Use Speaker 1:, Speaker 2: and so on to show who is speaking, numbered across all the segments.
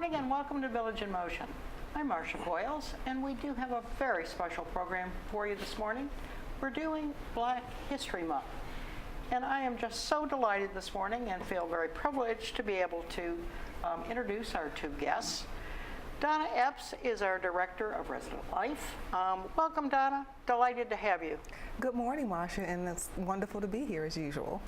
Speaker 1: morning and welcome to Village in Motion. I'm Marcia Boyles, and we do have a very special program for you this morning. We're doing Black History Month, and I am just so delighted this morning and feel very privileged to be able to introduce our two guests. Donna Epps is our Director of Resident Life. Welcome, Donna. Delighted to have you.
Speaker 2: Good morning, Marcia, and it's wonderful to be here as usual.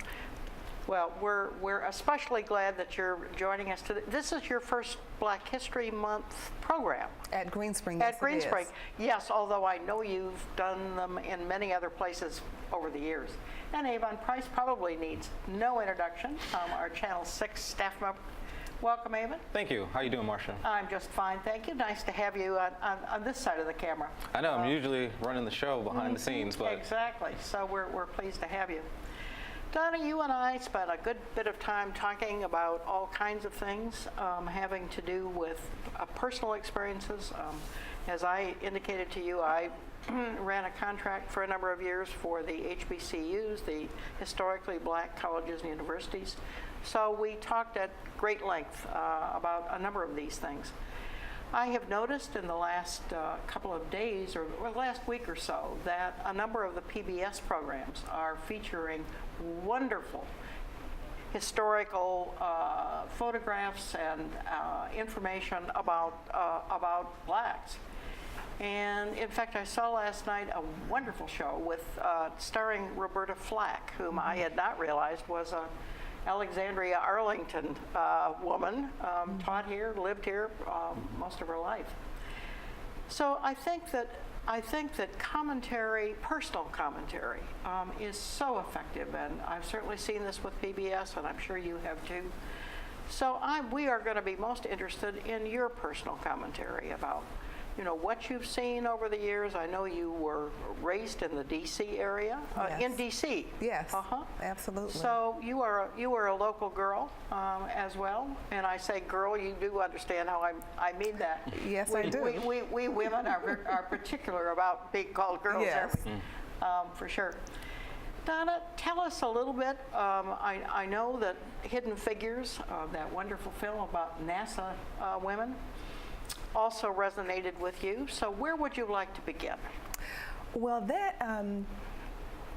Speaker 1: Well, we're especially glad that you're joining us today. This is your first Black History Month program.
Speaker 2: At Greenspring,
Speaker 1: At Greenspring, yes, although I know you've done them in many other places over the years. And Avon Price probably needs no introduction, our Channel 6 staff member. Welcome, Avon.
Speaker 3: Thank you. How you doing, Marcia?
Speaker 1: I'm just fine, thank you. Nice to have you on this side of the camera.
Speaker 3: I know, I'm usually running the show behind the scenes, but...
Speaker 1: Exactly, so we're pleased to have you. Donna, you and I spent a good bit of time talking about all kinds of things having to do with personal experiences. As I indicated to you, I ran a contract for a number of years for the HBCUs, the historically black colleges and universities. So we talked at great length about a number of these things. I have noticed in the last couple of days or last week or so that a number of the PBS programs are featuring wonderful historical photographs and information about blacks. And in fact, I saw last night a wonderful show with starring Roberta Flack, whom I had not realized was a Alexandria, Arlington woman, taught here, lived here most of her life. So I think that commentary, personal commentary, is so effective, and I've certainly seen this with PBS, and I'm sure you have too. So we are going to be most interested in your personal commentary about, what you've seen over the years. I know you were raised in the D.C. area,
Speaker 2: Yes.
Speaker 1: In D.C.
Speaker 2: Yes, absolutely.
Speaker 1: So you are a local girl as well, and I say girl, you do understand how I mean that.
Speaker 2: Yes, I do.
Speaker 1: We women are particular about being called girls.
Speaker 2: Yes.
Speaker 1: For sure. Donna, tell us a little bit. I know that Hidden Figures, that wonderful film about NASA women, also resonated with you. So where would you like to begin?
Speaker 2: Well, that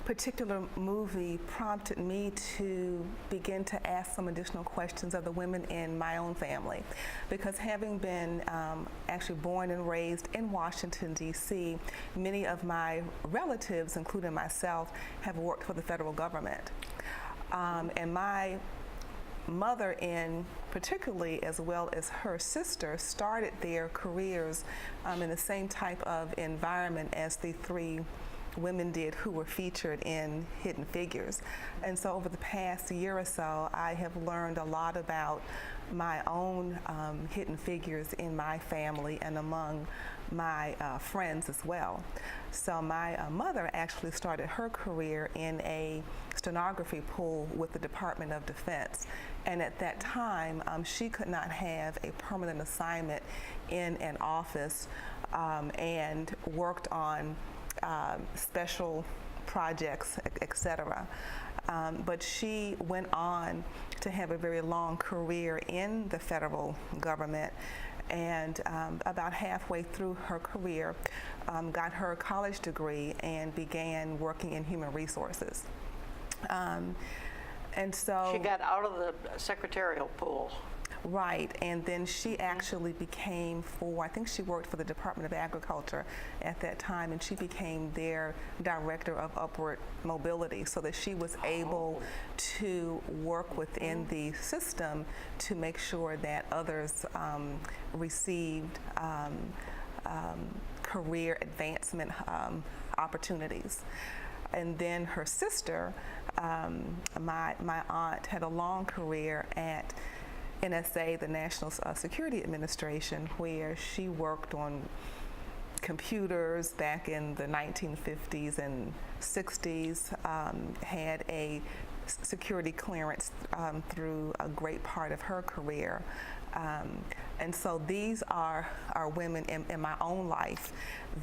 Speaker 2: particular movie prompted me to begin to ask some additional questions of the women in my own family, because having been actually born and raised in Washington, D.C., many of my relatives, including myself, have worked for the federal government. And my mother, in particularly, as well as her sister, started their careers in the same type of environment as the three women did who were featured in Hidden Figures. And so over the past year or so, I have learned a lot about my own hidden figures in my family and among my friends as well. So my mother actually started her career in a stenography pool with the Department of Defense. And at that time, she could not have a permanent assignment in an office and worked on special projects, etc. But she went on to have a very long career in the federal government, and about halfway through her career, got her college degree and began working in human resources. And so
Speaker 1: she got out of the secretarial pool.
Speaker 2: Right, and then she actually became I think she worked for the Department of Agriculture at that time, and she became their director of upward mobility, so that she was able to work within the system to make sure that others received career advancement opportunities. And then her sister, my aunt, had a long career at NSA, the National Security Administration, where she worked on computers back in the 1950s and 60s, had a security clearance through a great part of her career, And so these are women in my own life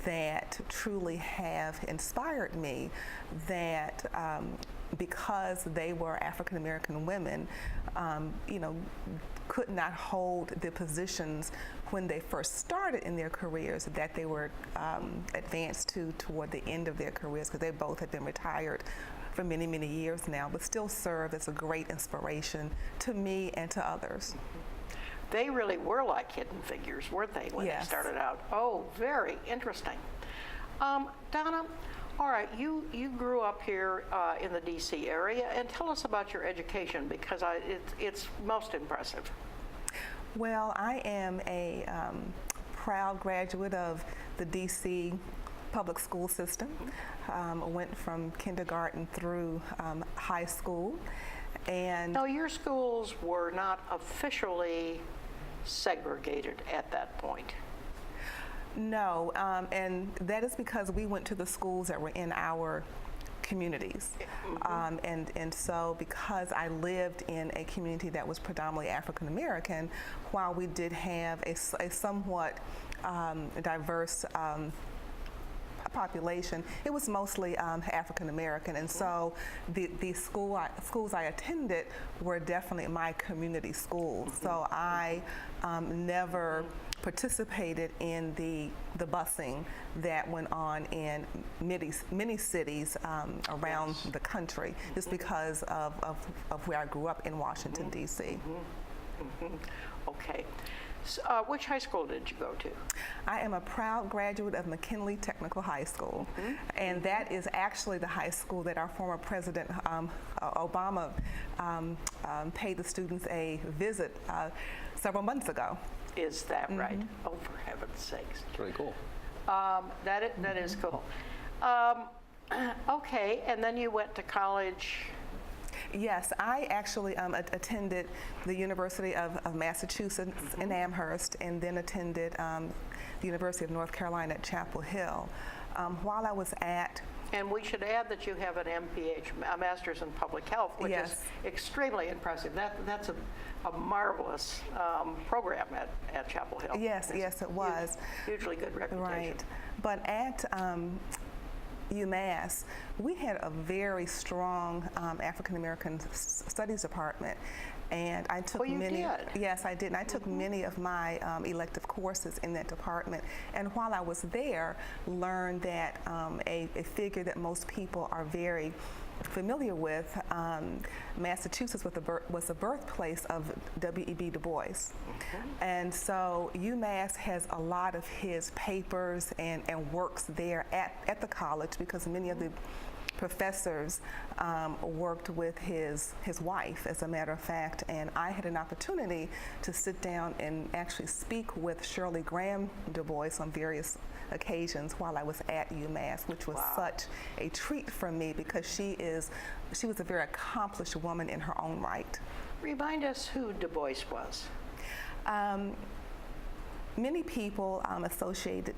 Speaker 2: that truly have inspired me, that because they were African American women, could not hold the positions when they first started in their careers that they were advanced to toward the end of their careers, because they both had been retired for many, many years now, but still serve as a great inspiration to me and to others.
Speaker 1: They really were like hidden figures, weren't they, when
Speaker 2: Yes.
Speaker 1: they started out? Oh, very interesting. Donna, all right, you grew up here in the D.C. area, and tell us about your education, because it's most impressive.
Speaker 2: Well, I am a proud graduate of the D.C. public school system. Went from kindergarten through high school. And
Speaker 1: No, your schools were not officially segregated at that point.
Speaker 2: no, and that is because we went to the schools that were in our communities. And so because I lived in a community that was predominantly African American, while we did have a somewhat diverse population, it was mostly African American, and so the schools I attended were definitely my community schools. So I never participated in the busing that went on in many cities around the country, just because of where I grew up in Washington, D.C.
Speaker 1: Okay. So, which high school did you go to?
Speaker 2: I am a proud graduate of McKinley Technical High School, and that is actually the high school that our former President Obama paid the students a visit several months ago.
Speaker 1: Is that right? Oh, for heaven's sakes.
Speaker 3: It's really cool.
Speaker 1: That is cool. Okay, and then you went to college.
Speaker 2: Yes, I actually attended the University of Massachusetts in Amherst, and then attended the University of North Carolina at Chapel Hill. While I was at
Speaker 1: And we should add that you have an MPH, a Master's in Public Health, which is
Speaker 2: Yes.
Speaker 1: extremely impressive. That's a marvelous program at Chapel Hill.
Speaker 2: Yes, yes, it was.
Speaker 1: Hugely good reputation.
Speaker 2: Right. But at UMass, we had a very strong African American studies department, and I took
Speaker 1: Oh, you
Speaker 2: many.
Speaker 1: did?
Speaker 2: Yes, I did. And I took many of my elective courses in that department. And while I was there, learned that a figure that most people are very familiar with, Massachusetts was the birthplace of W.E.B. Du Bois. And so UMass has a lot of his papers and works there at the college, because many of the professors worked with his wife, as a matter of fact, and I had an opportunity to sit down and actually speak with Shirley Graham Du Bois on various occasions while I was at UMass, which was such a treat for me, because she was a very accomplished woman in her own right.
Speaker 1: Remind us who Du Bois was.
Speaker 2: Many people associated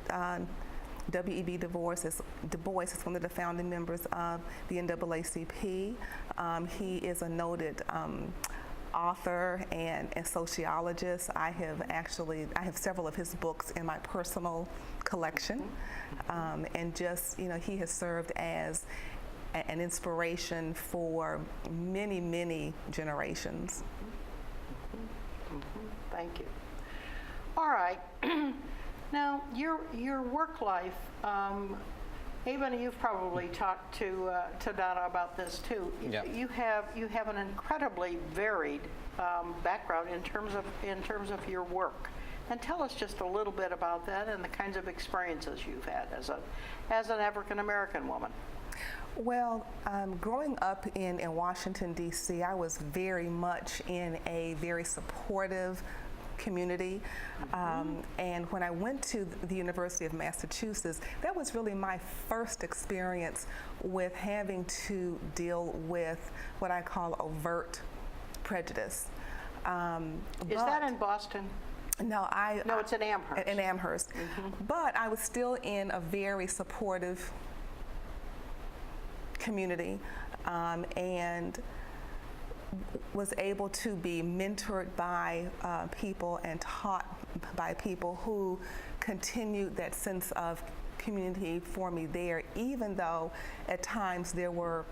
Speaker 2: W.E.B. Du Bois is one of the founding members of the NAACP. He is a noted author and sociologist. I have several of his books in my personal collection, and just, he has served as an inspiration for many, many generations.
Speaker 1: Thank you. All right. Now, your work life, Ava, you've probably talked to Donna about this too.
Speaker 3: Yeah.
Speaker 1: You have an incredibly varied background in terms of your work, and tell us just a little bit about that and the kinds of experiences you've had as an African American woman.
Speaker 2: Well, growing up in Washington, D.C., I was very much in a very supportive community. And when I went to the University of Massachusetts, that was really my first experience with having to deal with what I call overt prejudice.
Speaker 1: Is that in Boston?
Speaker 2: No,
Speaker 1: No, it's in Amherst.
Speaker 2: In Amherst. But I was still in a very supportive community, and was able to be mentored by people and taught by people who continued that sense of community for me there, even though at times there were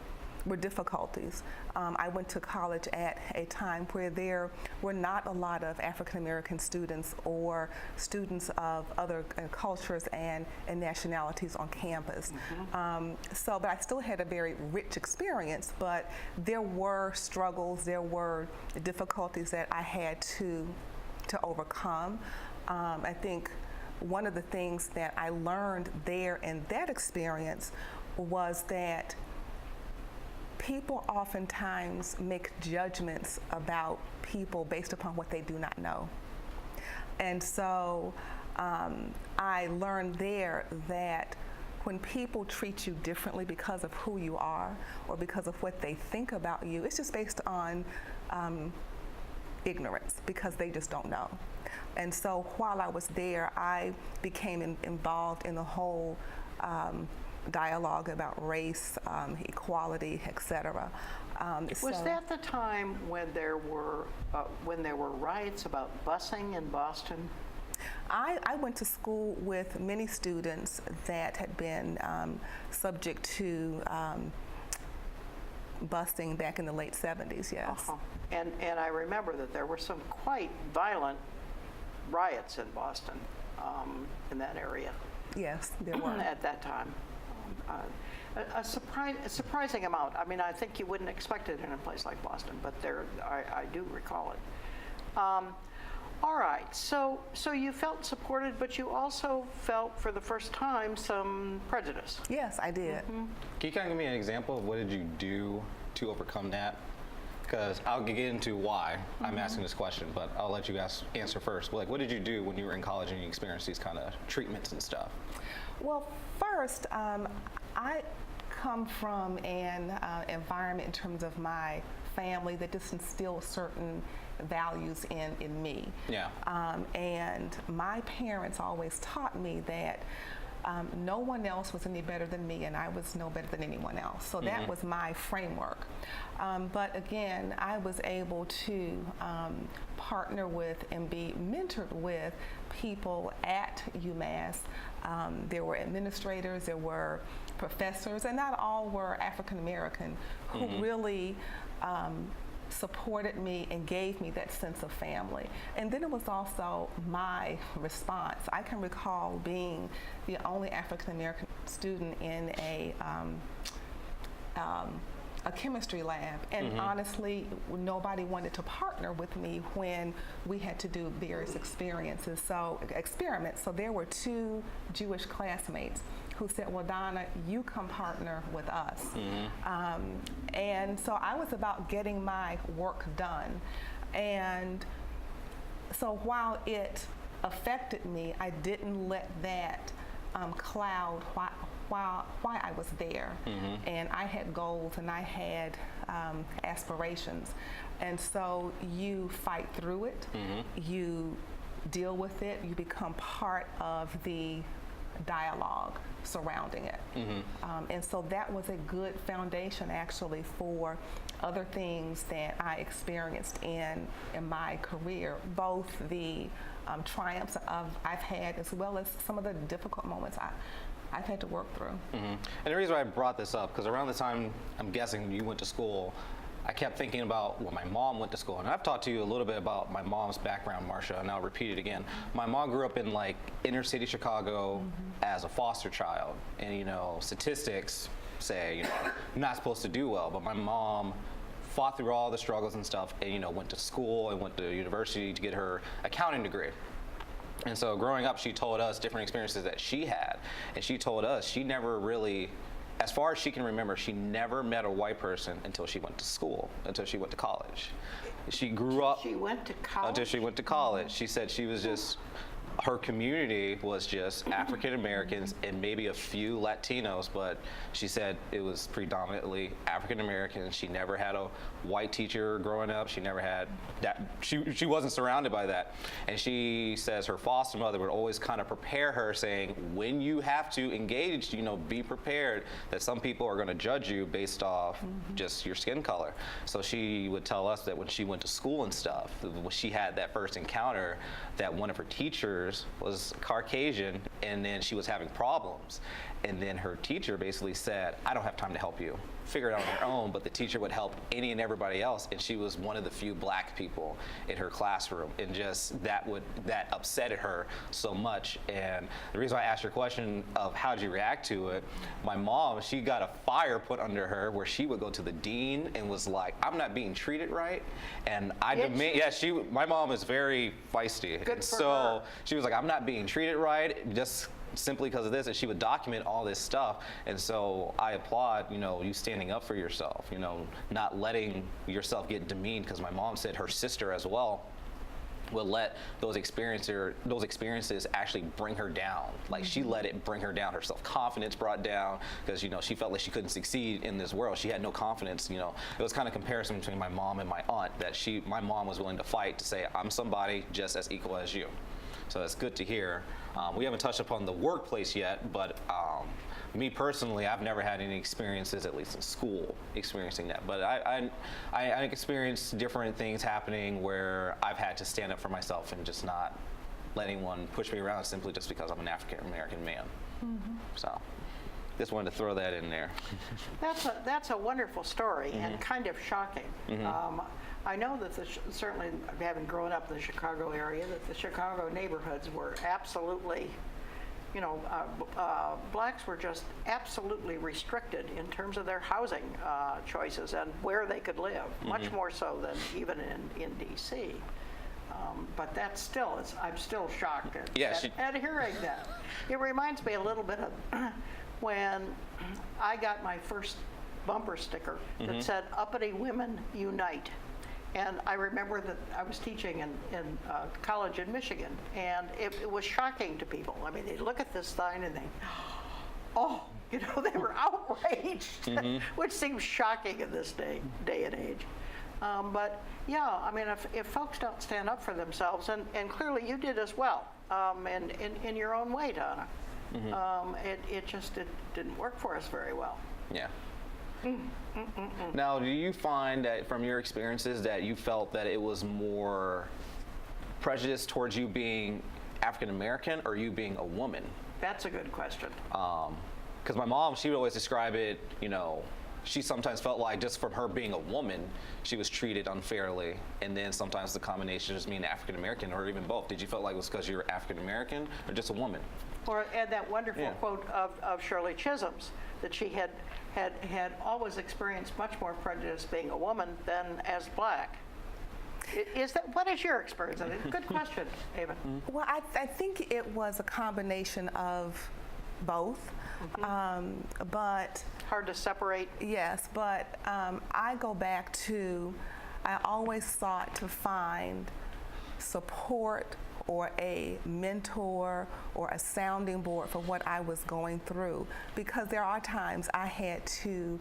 Speaker 2: difficulties. I went to college at a time where there were not a lot of African American students or students of other cultures and nationalities on campus. But I still had a very rich experience, but there were struggles, there were difficulties that I had to overcome. I think one of the things that I learned there in that experience was that people oftentimes make judgments about people based upon what they do not know. And so I learned there that when people treat you differently because of who you are or because of what they think about you, it's just based on ignorance, because they just don't know. And so while I was there, I became involved in the whole dialogue about race, equality, etc.
Speaker 1: Was that the time when there were riots about busing in Boston?
Speaker 2: I went to school with many students that had been subject to busing back in the late 70s, yes.
Speaker 1: And I remember that there were some quite violent riots in Boston, in that area.
Speaker 2: Yes, there were.
Speaker 1: At that time. A surprising amount. I mean, I think you wouldn't expect it in a place like Boston, but I do recall it. All right, so you felt supported, but you also felt for the first time some prejudice.
Speaker 2: Yes, I did.
Speaker 3: Can you kind of give me an example of what did you do to overcome that? Because I'll get into why I'm asking this question, but I'll let you answer first. Like, what did you do when you were in college and you experienced these kind of treatments and stuff?
Speaker 2: Well, first, I come from an environment in terms of my family that just instilled certain values in me.
Speaker 3: Yeah.
Speaker 2: And my parents always taught me that no one else was any better than me, and I was no better than anyone else. So that was my framework. But again, I was able to partner with and be mentored with people at UMass. There were administrators, there were professors, and not all were African American, who really supported me and gave me that sense of family. And then it was also my response. I can recall being the only African American student in a chemistry lab, and honestly, nobody wanted to partner with me when we had to do various experiments. So there were two Jewish classmates who said, well, Donna, you come partner with us. And so I was about getting my work done. And so while it affected me, I didn't let that cloud why I was there. And I had goals and I had aspirations. And so you fight through it, you deal with it, you become part of the dialogue surrounding it. And so that was a good foundation actually for other things that I experienced in my career, both the triumphs I've had as well as some of the difficult moments I've had to work through.
Speaker 3: And the reason why I brought this up, because around the time I'm guessing you went to school, I kept thinking about when my mom went to school. And I've talked to you a little bit about my mom's background, Marcia, and I'll repeat it again. My mom grew up in like inner city Chicago as a foster child. And you know, statistics say, you know, you're not supposed to do well, but my mom fought through all the struggles and stuff and, you know, went to school and went to university to get her accounting degree. And so growing up, she told us different experiences that she had. And she told us she never really, as far as she can remember, she never met a white person until she went to school, until she went to college. She grew up.
Speaker 1: She went to college?
Speaker 3: Until she went to college. She said she was just her community was just African Americans and maybe a few Latinos, but she said it was predominantly African Americans. She never had a white teacher growing up. She never had that. She wasn't surrounded by that. And she says her foster mother would always kind of prepare her, saying, when you have to engage, be prepared that some people are going to judge you based off just your skin color. So she would tell us that when she went to school and stuff, when she had that first encounter, that one of her teachers was Caucasian, and then she was having problems. And then her teacher basically said, I don't have time to help you. Figure it out on your own, but the teacher would help any and everybody else, and she was one of the few black people in her classroom, and just that upset her so much. And the reason I asked your question of how'd you react to it, my mom, she got a fire put under her where she would go to the dean and was like, I'm not being treated right, and my mom is very feisty.
Speaker 1: Good
Speaker 3: and
Speaker 1: for
Speaker 3: so
Speaker 1: her.
Speaker 3: she was like, I'm not being treated right, just simply because of this, and she would document all this stuff. And so I applaud, you standing up for yourself, not letting yourself get demeaned, because my mom said her sister as well would let those experiences actually bring her down. Like, she let it bring her down. Her self-confidence brought down, because she felt like she couldn't succeed in this world. She had no confidence. It was kind of comparison between my mom and my aunt, that my mom was willing to fight to say, I'm somebody just as equal as you. So it's good to hear. We haven't touched upon the workplace yet, but me personally, I've never had any experiences, at least in school, experiencing that. But I experienced different things happening where I've had to stand up for myself and just not let anyone push me around simply just because I'm an African American man. So just wanted to throw that in there.
Speaker 1: That's a wonderful story and kind of shocking. I know that certainly, having grown up in the Chicago area, that the Chicago neighborhoods were absolutely, blacks were just absolutely restricted in terms of their housing choices and where they could live, much more so than even in D.C. But that's still, I'm still shocked at hearing that. It reminds me a little bit of when I got my first bumper sticker that said, "Uppity Women Unite." And I remember that I was teaching in college in Michigan, and it was shocking to people. I mean, they'd look at this sign and they were outraged, which seems shocking in this day and age. But yeah, I mean, if folks don't stand up for themselves, and clearly you did as well, and in your own way, Donna, it just didn't work for us very well.
Speaker 3: Yeah. Now, do you find that from your experiences that you felt that it was more prejudice towards you being African American or you being a woman?
Speaker 1: That's a good question.
Speaker 3: Because my mom, she would always describe it, she sometimes felt like just from her being a woman, she was treated unfairly. And then sometimes the combination just being African American or even both. Did you feel like it was because you were African American or just a woman?
Speaker 1: And that wonderful quote of Shirley Chisholm's, that she had always experienced much more prejudice being a woman than as black. What is your experience? I mean, good question, Ava.
Speaker 2: Well, I think it was a combination of both, but
Speaker 1: hard to separate.
Speaker 2: Yes, but I go back to, I always sought to find support or a mentor or a sounding board for what I was going through, because there are times I had to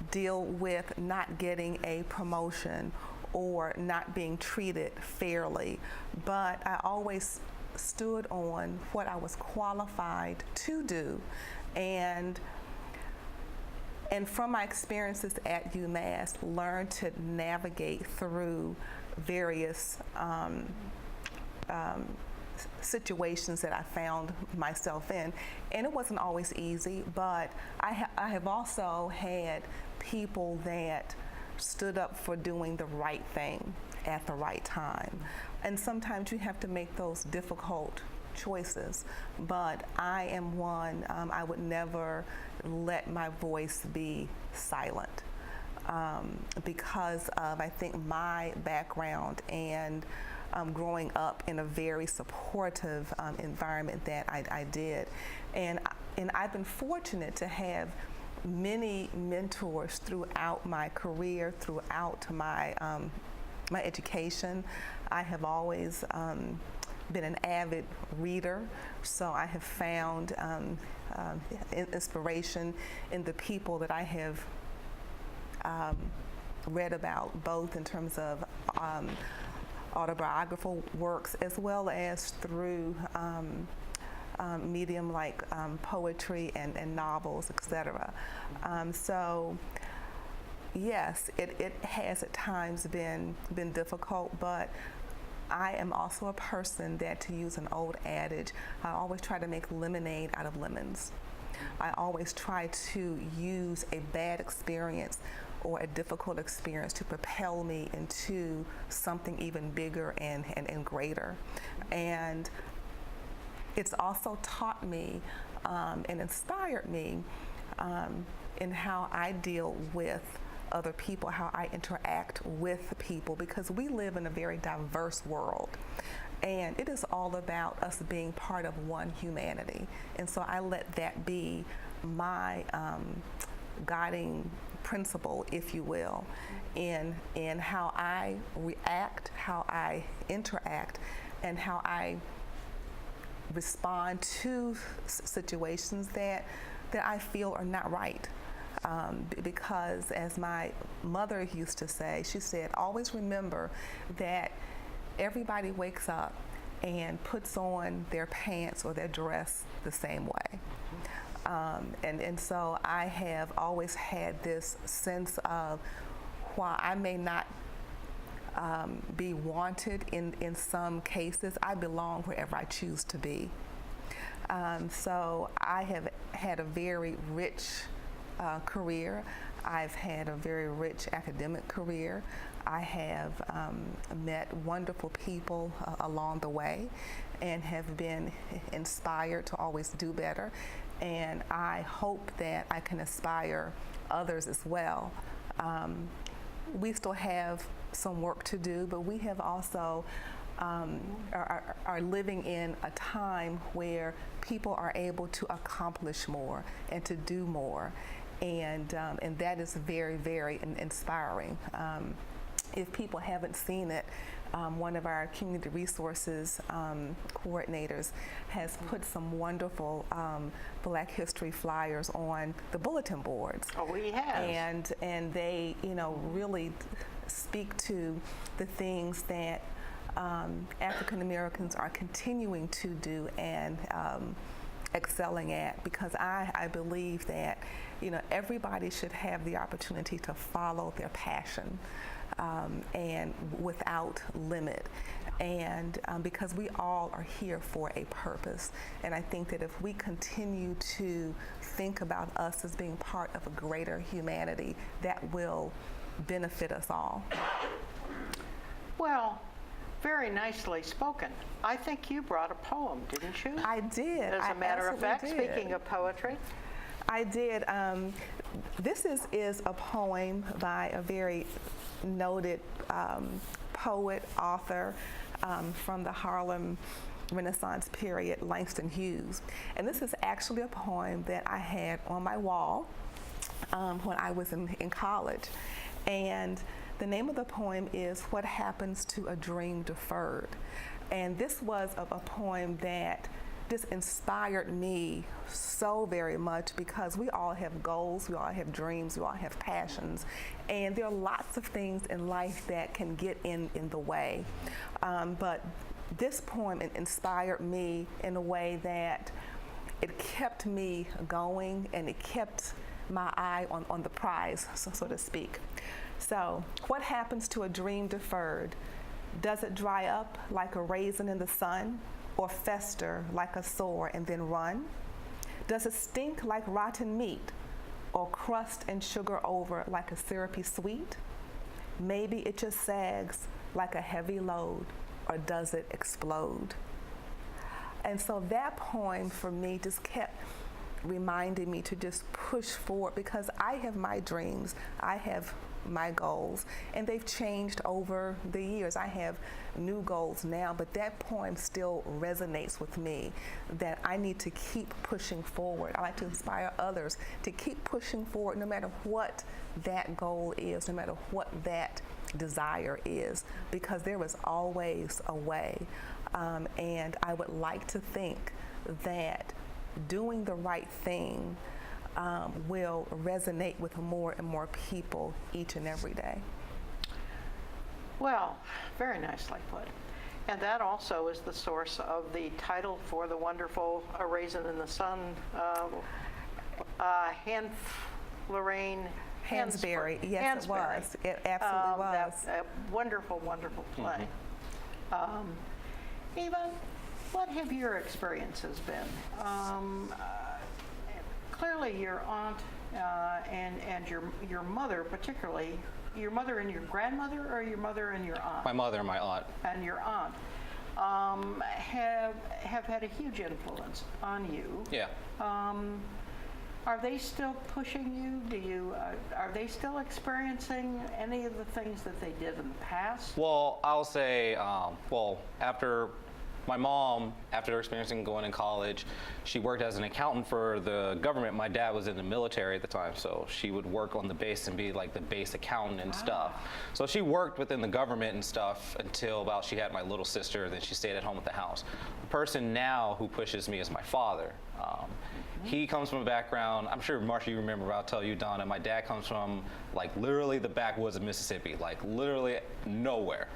Speaker 2: deal with not getting a promotion or not being treated fairly, but I always stood on what I was qualified to do, and from my experiences at UMass, learned to navigate through various situations that I found myself in. And it wasn't always easy, but I have also had people that stood up for doing the right thing at the right time. And sometimes you have to make those difficult choices, but I am one, I would never let my voice be silent. Because of, I think, my background and growing up in a very supportive environment that I did. And I've been fortunate to have many mentors throughout my career, throughout my my education. I have always been an avid reader, so I have found inspiration in the people that I have read about, both in terms of autobiographical works as well as through medium like poetry and novels, etc. So yes, it has at times been difficult, but I am also a person that, to use an old adage, I always try to make lemonade out of lemons. I always try to use a bad experience or a difficult experience to propel me into something even bigger and greater. And it's also taught me and inspired me in how I deal with other people, how I interact with people, because we live in a very diverse world. And it is all about us being part of one humanity. And so I let that be my guiding principle, if you will, in how I react, how I interact, and how I respond to situations that I feel are not right. Because as my mother used to say, she said, always remember that everybody wakes up and puts on their pants or their dress the same way. And so I have always had this sense of, while I may not be wanted in some cases, I belong wherever I choose to be. So I have had a very rich career. I've had a very rich academic career. I have met wonderful people along the way and have been inspired to always do better. And I hope that I can inspire others as well. We still have some work to do, but we have also are living in a time where people are able to accomplish more and to do more. And that is very, very inspiring. If people haven't seen it, one of our community resources coordinators has put some wonderful Black History flyers on the bulletin boards.
Speaker 1: Oh, we have.
Speaker 2: And they, really speak to the things that African Americans are continuing to do and excelling at, because I believe that everybody should have the opportunity to follow their passion and without limit, and because we all are here for a purpose. And I think that if we continue to think about us as being part of a greater humanity, that will benefit us all.
Speaker 1: Well, very nicely spoken. I think you brought a poem, didn't you?
Speaker 2: I did.
Speaker 1: As a matter of fact, speaking of poetry.
Speaker 2: I did. This is a poem by a very noted poet, author from the Harlem Renaissance period, Langston Hughes. And this is actually a poem that I had on my wall when I was in college. And the name of the poem is What Happens to a Dream Deferred. And this was a poem that just inspired me so very much, because we all have goals, we all have dreams, we all have passions, and there are lots of things in life that can get in the way. But this poem inspired me in a way that it kept me going, and it kept my eye on the prize, so to speak. So, what happens to a dream deferred? Does it dry up like a raisin in the sun, or fester like a sore and then run? Does it stink like rotten meat, or crust and sugar over like a syrupy sweet? Maybe it just sags like a heavy load, or does it explode? And so that poem for me just kept reminding me to just push forward, because I have my dreams, I have my goals, and they've changed over the years. I have new goals now, but that poem still resonates with me, that I need to keep pushing forward. I like to inspire others to keep pushing forward no matter what that goal is, no matter what that desire is, because there is always a way. And I would like to think that doing the right thing will resonate with more and more people each and every day.
Speaker 1: Well, very nicely put. And that also is the source of the title for the wonderful A Raisin in the Sun, Lorraine
Speaker 2: Hansberry, yes, it was. It absolutely was.
Speaker 1: That wonderful, wonderful play. Eva, what have your experiences been? Clearly, your aunt and your mother, particularly, your mother and your grandmother, or your mother and your aunt?
Speaker 3: My mother and my aunt.
Speaker 1: And your aunt have had a huge influence on you.
Speaker 3: Yeah.
Speaker 1: Are they still pushing you? Are they still experiencing any of the things that they did in the past?
Speaker 3: Well, I'll say, after my mom, after experiencing going in college, she worked as an accountant for the government. My dad was in the military at the time, so she would work on the base and be like the base accountant and stuff. So she worked within the government and stuff until about she had my little sister, then she stayed at home with the house. The person now who pushes me is my father. He comes from a background, I'm sure Marcia you remember, but I'll tell you, Donna, my dad comes from like literally the backwoods of Mississippi, like literally nowhere.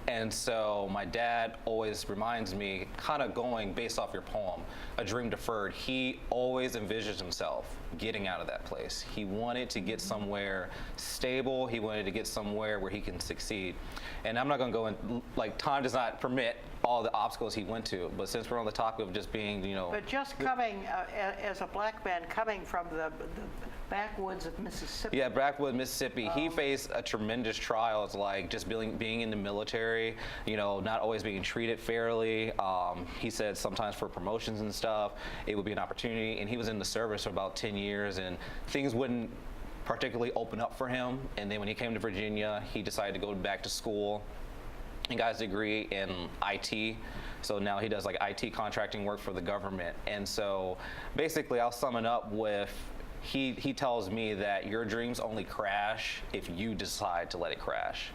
Speaker 3: And so my dad always reminds me, kind of going based off your poem, A Dream Deferred, he always envisioned himself getting out of that place. He wanted to get somewhere stable. He wanted to get somewhere where he can succeed. And I'm not going to go in, like, time does not permit all the obstacles he went to. But since we're on the topic of just being, you know.
Speaker 1: But just coming, as a black man coming from the backwoods of Mississippi.
Speaker 3: Yeah, backwoods Mississippi. He faced a tremendous trials, like just being in the military, you know, not always being treated fairly. He said sometimes for promotions and stuff, it would be an opportunity. And he was in the service for about 10 years, and things wouldn't particularly open up for him. And then when he came to Virginia, he decided to go back to school and got his degree in IT. So now he does like IT contracting work for the government. And so basically I'll sum it up with, he tells me that your dreams only crash if you decide to let it crash.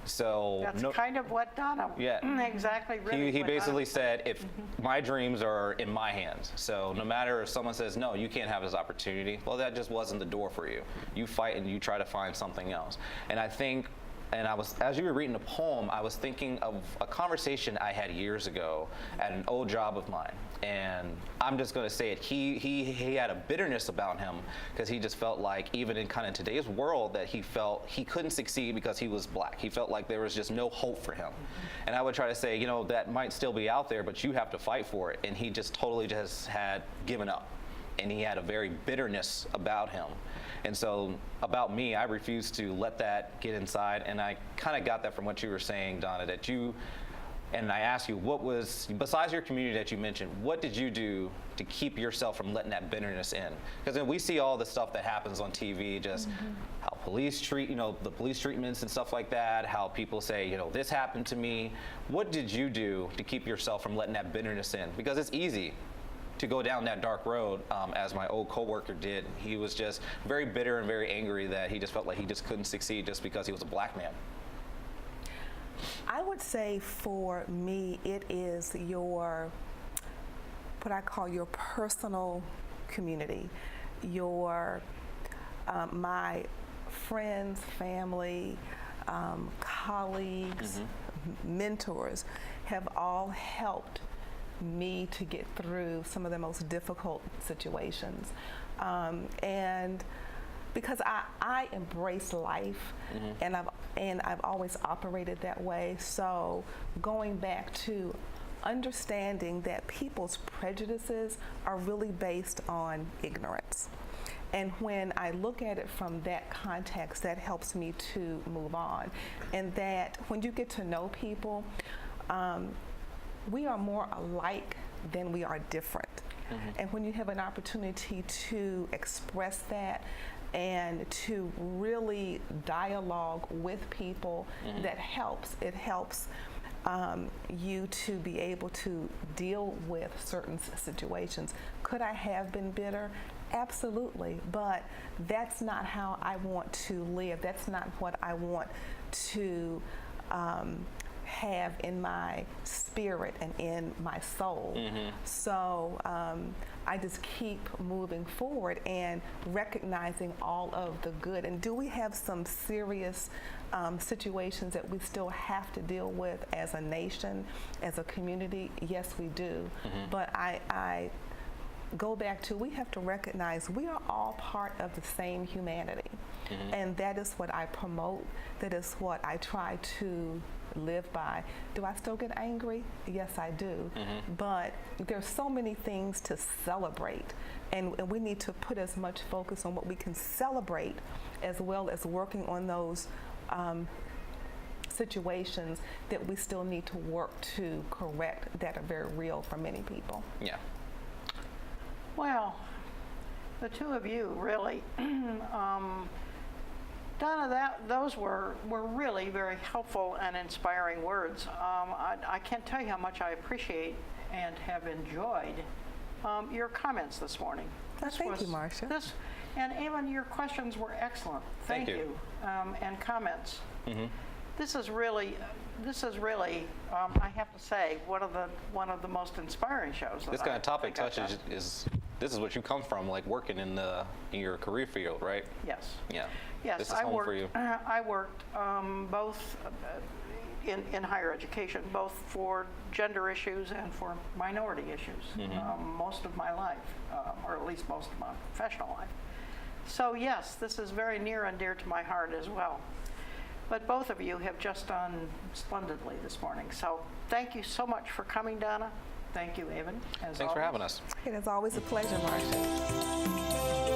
Speaker 3: So
Speaker 1: that's kind of what Donna exactly really
Speaker 3: he basically said, if my dreams are in my hands, so no matter if someone says no, you can't have this opportunity, well, that just wasn't the door for you. You fight and you try to find something else. And I think, and I was, as you were reading the poem, I was thinking of a conversation I had years ago at an old job of mine. And I'm just going to say it, he had a bitterness about him because he just felt like, even in kind of today's world, that he felt he couldn't succeed because he was black. He felt like there was just no hope for him. And I would try to say, you know, that might still be out there, but you have to fight for it. And he just totally just had given up. And he had a very bitterness about him. And so about me, I refused to let that get inside. And I kind of got that from what you were saying, Donna, that you, and I asked you, what was, besides your community that you mentioned, what did you do to keep yourself from letting that bitterness in? Because then we see all the stuff that happens on TV, just how police treat, you know, the police treatments and stuff like that, how people say, you know, this happened to me. What did you do to keep yourself from letting that bitterness in? Because it's easy to go down that dark road, as my old coworker did. He was just very bitter and very angry that he just felt like he just couldn't succeed just because he was a black man.
Speaker 2: I would say for me, it is your, what I call your personal community, your, my friends, family, colleagues, mentors have all helped me to get through some of the most difficult situations. And because I embrace life, and I've always operated that way. So going back to understanding that people's prejudices are really based on ignorance. And when I look at it from that context, that helps me to move on. And that when you get to know people, we are more alike than we are different. And when you have an opportunity to express that and to really dialogue with people, that helps. It helps you to be able to deal with certain situations. Could I have been bitter? Absolutely, but that's not how I want to live. That's not what I want to have in my spirit and in my soul. So I just keep moving forward and recognizing all of the good. And do we have some serious situations that we still have to deal with as a nation, as a community? Yes, we do. But I go back to, we have to recognize we are all part of the same humanity. And that is what I promote. That is what I try to live by. Do I still get angry? Yes, I do. But there's so many things to celebrate, and we need to put as much focus on what we can celebrate as well as working on those situations that we still need to work to correct that are very real for many people.
Speaker 3: Yeah.
Speaker 1: Well, the two of you really, Donna, those were really very helpful and inspiring words. I can't tell you how much I appreciate and have enjoyed your comments this morning.
Speaker 2: Thank you, Marcia.
Speaker 1: And even your questions were excellent.
Speaker 3: Thank you.
Speaker 1: And comments. This is really, I have to say, one of the most inspiring shows.
Speaker 3: This kind of topic touches this is what you come from, like working in your career field, right?
Speaker 1: Yes.
Speaker 3: Yeah.
Speaker 1: Yes,
Speaker 3: This is home for you.
Speaker 1: I worked both in higher education, both for gender issues and for minority issues, most of my life, or at least most of my professional life. So yes, this is very near and dear to my heart as well. But both of you have just done splendidly this morning. So thank you so much for coming, Donna. Thank you, Evan.
Speaker 3: Thanks for having us.
Speaker 2: It is always a pleasure, Marcia.